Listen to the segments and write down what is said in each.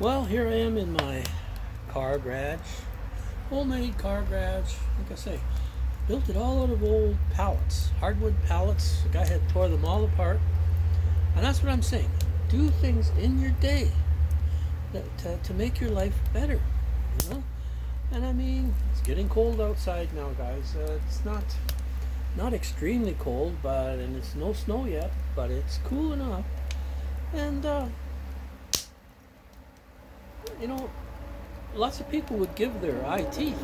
Well, here I am in my car garage, homemade car garage. Like I say, built it all out of old pallets, hardwood pallets. The guy had tore them all apart, and that's what I'm saying. Do things in your day to make your life better, you know. And I mean, it's getting cold outside now, guys. It's not extremely cold, and it's no snow yet, but it's cool enough. And you know, lots of people would give their eye teeth,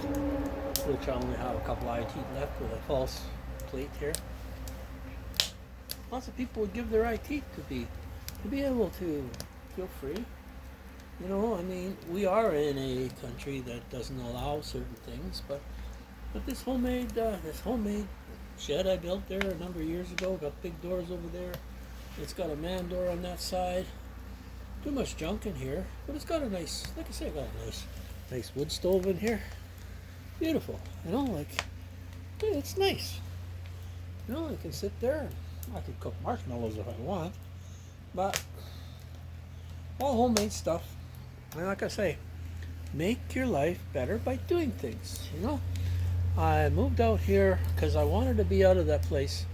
which I only have a couple eye teeth left with a false plate here. Lots of people would give their eye teeth to be able to feel free. You know, I mean, we are in a country that doesn't allow certain things, but this homemade shed I built there a number of years ago, got big doors over there. It's got a man door on that side. Too much junk in here, but it's got a nice, like I say, got a nice wood stove in here. Beautiful, you know, like it's nice. You know, I can sit there and I could cook marshmallows if I want, but all homemade stuff. And like I say, make your life better by doing things. You know, I moved out here because I wanted to be out of that place.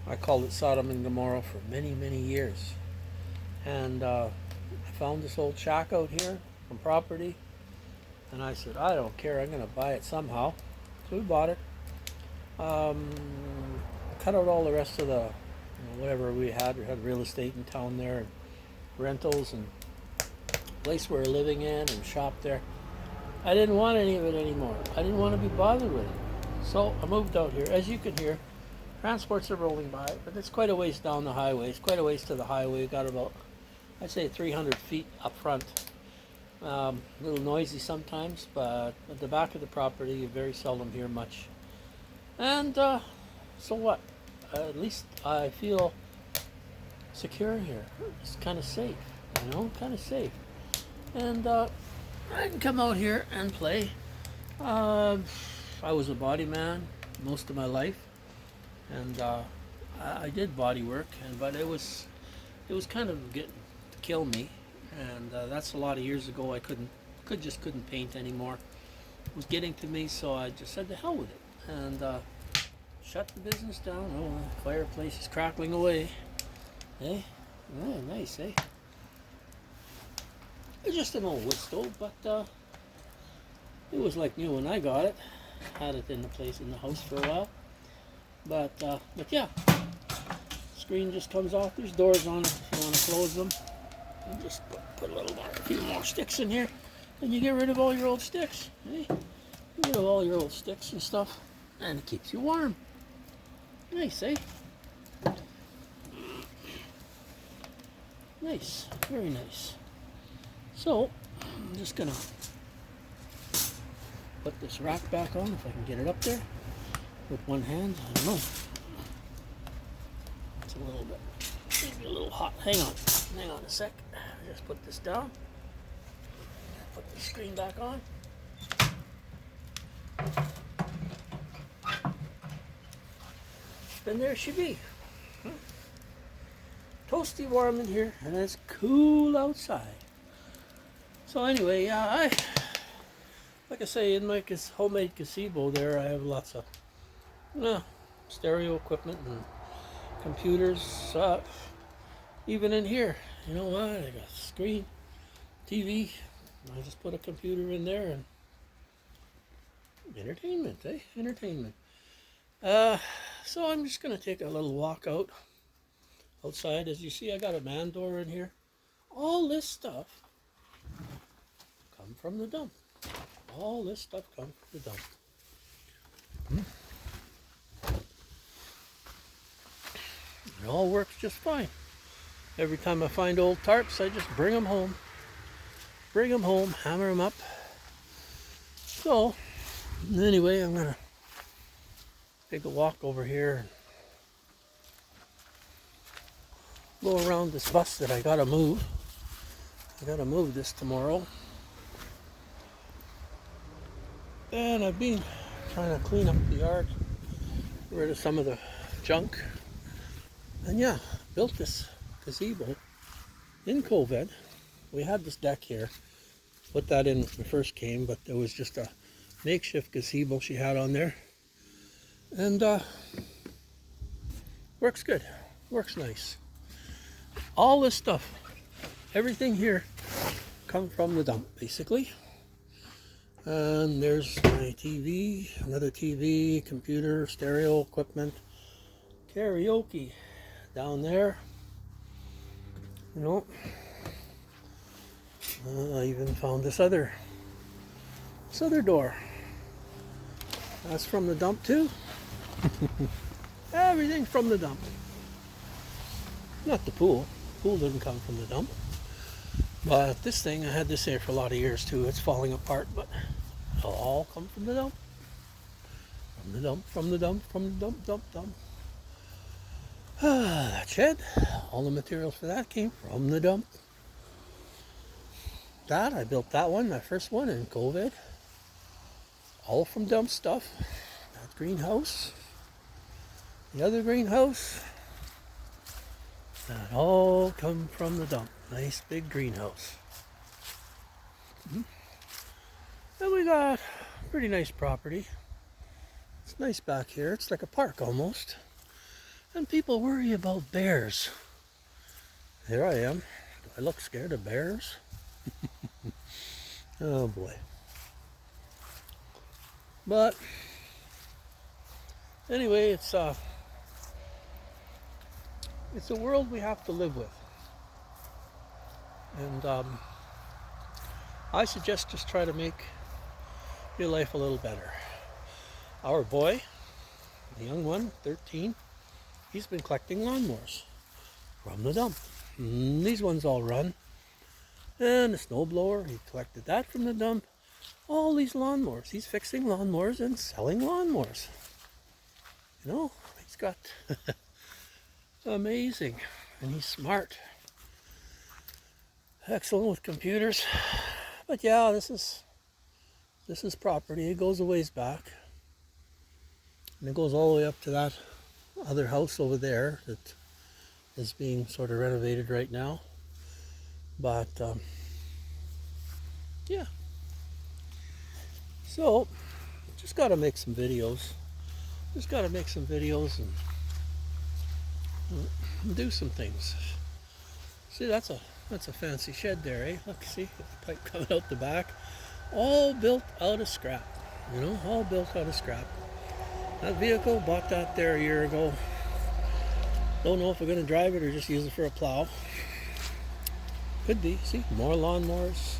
I called it Sodom and Gomorrah for many, many years. And I found this old shack out here from property, and I said, I don't care, I'm going to buy it somehow. So we bought it. Cut out all the rest of the, whatever we had. We had real estate in town there, and rentals, and place we were living in, and shop there. I didn't want any of it anymore. I didn't want to be bothered with it. So I moved out here. As you can hear, transports are rolling by, but it's quite a ways down the highway. It's quite a ways to the highway. Got about, I'd say, 300 feet up front. A little noisy sometimes, but at the back of the property, you very seldom hear much. And so what? At least I feel secure here. It's kind of safe, kind of safe. And I can come out here and play. I was a body man most of my life, and I did body work, but it was kind of getting to kill me, and that's a lot of years ago. I just couldn't paint anymore. It was getting to me, so I just said to hell with it, and shut the business down. Oh, the fireplace is crackling away. Eh? Oh, nice, eh? It's just an old wood stove, but it was like new when I got it. Had it in the house for a while. But yeah, screen just comes off. There's doors on it if you want to close them. You just put a few more sticks in here, and you get rid of all your old sticks. Eh? You get rid of all your old sticks and stuff, and it keeps you warm. Nice, eh? Nice, very nice. So, I'm just gonna put this rack back on if I can get it up there with one hand. I don't know. It's a little bit, maybe a little hot. Hang on a sec. Just put this down. Put the screen back on. And there she be. Toasty warm in here, and it's cool outside. So anyway, like I say, in my homemade gazebo there, I have lots of stereo equipment and computers. Even in here, you know what? I got a screen, TV. I just put a computer in there, and entertainment, eh? Entertainment. So I'm just gonna take a little walk outside. As you see, I got a man door in here. All this stuff come from the dump. All this stuff comes from the dump. It all works just fine. Every time I find old tarps, I just bring them home. Hammer them up. So, anyway, I'm gonna take a walk over here and go around this bus that I gotta move. I gotta move this tomorrow. And I've been trying to clean up the yard, get rid of some of the junk. And yeah, built this gazebo in COVID we had this deck here. Put that in when we first came, but there was just a makeshift gazebo she had on there. And works good. Works nice. All this stuff, everything here comes from the dump, basically. And there's my TV, another TV, computer, stereo equipment, karaoke down there. You know, I even found this other door. That's from the dump too. Everything from the dump. Not the pool. Pool didn't come from the dump. But this thing, I had this here for a lot of years too. It's falling apart, but it'll all come from the dump. From the dump, from the dump, from the dump, dump. That shed, all the materials for that came from the dump. I built that one, my first one in COVID. All from dump stuff. That greenhouse. The other greenhouse. That all come from the dump. Nice big greenhouse. And we got pretty nice property. It's nice back here. It's like a park almost. And people worry about bears. Here I am. Do I look scared of bears? Oh boy. But anyway, it's a world we have to live with. And I suggest just try to make your life a little better. Our boy, the young one, 13, he's been collecting lawnmowers from the dump. And these ones all run. And the snowblower, he collected that from the dump. All these lawnmowers. He's fixing lawnmowers and selling lawnmowers. You know, he's got amazing. And he's smart. Excellent with computers. But yeah, this is property. It goes a ways back. And it goes all the way up to that other house over there that is being sort of renovated right now. But yeah. So just got to make some videos. And do some things. See, that's a fancy shed there, eh? Look, see the pipe coming out the back. All built out of scrap. You know, all built out of scrap. That vehicle, bought that there a year ago. Don't know if we're going to drive it or just use it for a plow. Could be. See, more lawnmowers,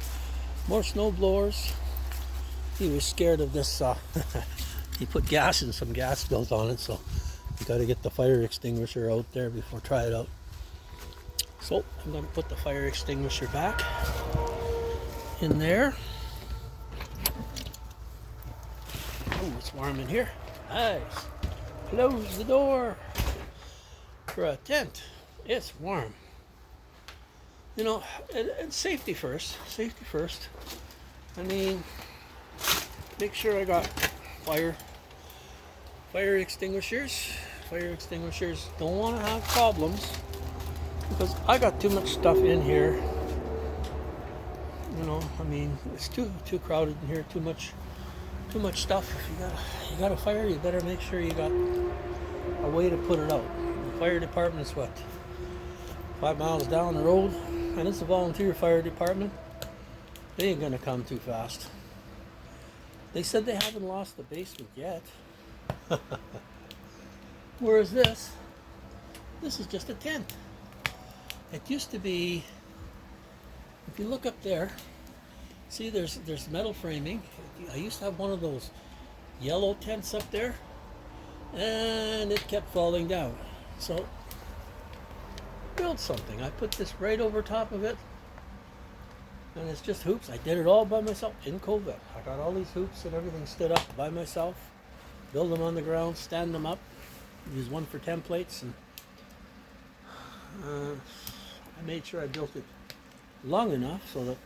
more snow blowers. He was scared of this. He put gas in, some gas built on it, so you got to get the fire extinguisher out there before try it out. So I'm going to put the fire extinguisher back in there. Oh, it's warm in here. Nice. Close the door for a tent. It's warm. You know, and safety first. Safety first. I mean, make sure I got fire extinguishers. Fire extinguishers don't want to have problems because I got too much stuff in here. You know, I mean, it's too crowded in here. Too much stuff. If you got a fire, you better make sure you got a way to put it out. The fire department's what, 5 miles down the road, and it's a volunteer fire department. They ain't gonna come too fast. They said they haven't lost the basement yet. Whereas this is just a tent. It used to be, if you look up there, see there's metal framing. I used to have one of those yellow tents up there, and it kept falling down. So built something. I put this right over top of it, and it's just hoops. I did it all by myself in COVID. I got all these hoops and everything stood up by myself. Build them on the ground, stand them up, use one for templates, and I made sure I built it long enough so that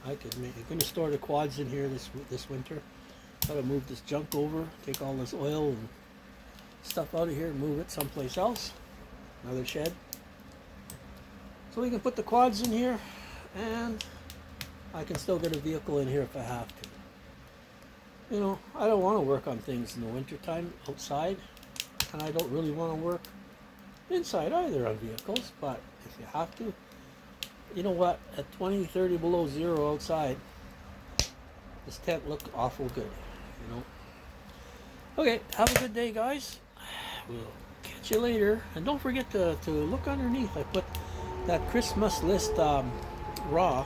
I could make. I'm going to store the quads in here this winter. Got to move this junk over, take all this oil and stuff out of here, and move it someplace else. Another shed. So we can put the quads in here, and I can still get a vehicle in here if I have to. You know, I don't want to work on things in the wintertime outside, and I don't really want to work inside either on vehicles, but if you have to, you know what, at 20, 30 below zero outside, this tent looked awful good, you know. Okay, have a good day, guys. We'll catch you later, and don't forget to look underneath. I put that Christmas list raw,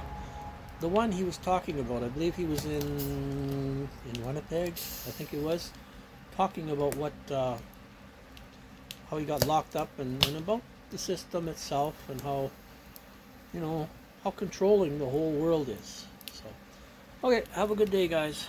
the one he was talking about. I believe he was in Winnipeg, I think it was, talking about what how he got locked up, and about the system itself, and how, you know, how controlling the whole world is. So, okay, have a good day, guys.